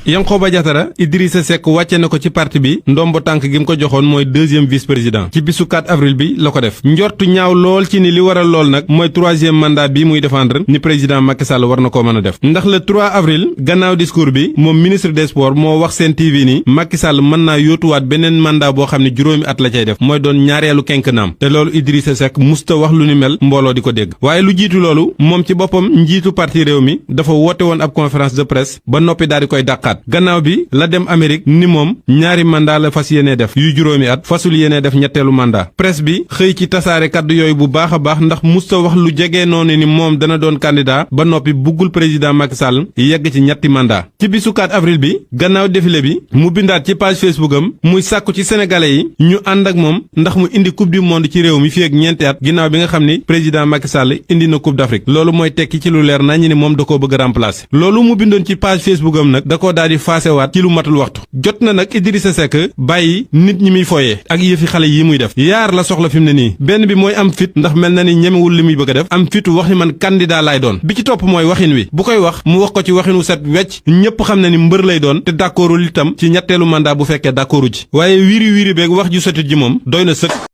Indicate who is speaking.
Speaker 1: Yankhoba Diattara Idrissa Seck wàcce na ko ci parti bi ndombo tànk gi mu ko joxoon mooy deuxième vice-président ci bisu 4 avril bi la ko def njortu ñaaw lool ci ni li waral lool nag mooy troisième mandat bi muy défendre ni président Macky Sall war na koo mën a def ndax le 3 avril gannaaw discours bi moom ministre des sports moo wax Sen TV ni Macky Sall mën naa yóotuwaat beneen mandat boo xam ne juróomi at la cay def mooy doon ñaareelu quinquennat te loolu Idrissa Seck musta wax lu ni mel mbooloo di ko dégg waaye lu jiitu loolu moom ci boppam njiitu parti réew mi dafa woote woon ab conférence de presse ba noppi daal di koy dàqaat gannaaw bi la dem Amérique ni moom ñaari mandat la fas yéenee def yu juróomi at fasul yéenee def ñetteelu mandat presse bi xëy ci tasaare kaddu yooyu bu baax a baax ndax musta wax lu jege noonu ni moom dana doon candidat ba noppi buggul président Macky Sall yegg ci ñetti mandat ci bisu 4 avril bi gannaaw défilé bi mu bindaat ci page Facebook am muy sàkku ci sénégalais yi ñu ànd ak moom ndax mu indi coupe du monde ci réew mi fi ak ñeenti at ginnaaw bi nga xam ni président Macky Sall indi na coupe d'Afrique loolu mooy tekki ci lu leer nañu ni moom da koo bëgg a remplacer loolu mu bindoon ci page Facebook am nag da koo daal di faasewaat ci lu matul waxtu jot na nag Idrissa Seck bàyyi nit ñi muy foyee ak yëfi xale yi muy def yaar la soxla fi mu ne nii benn bi mooy am fit ndax mel na ni ñemewul li muy bëgg a def am fitu wax ni man candidat laay doon bi ci topp mooy waxin wi bu koy wax mu wax ko ci waxinu set wecc ñëpp xam na ni mbër lay doon te d'accordul itam ci ñetteelu mandat bu fekkee d'accordu ci waaye wiiri wiiri beeg wax ju sotit ji moom doy na sëkk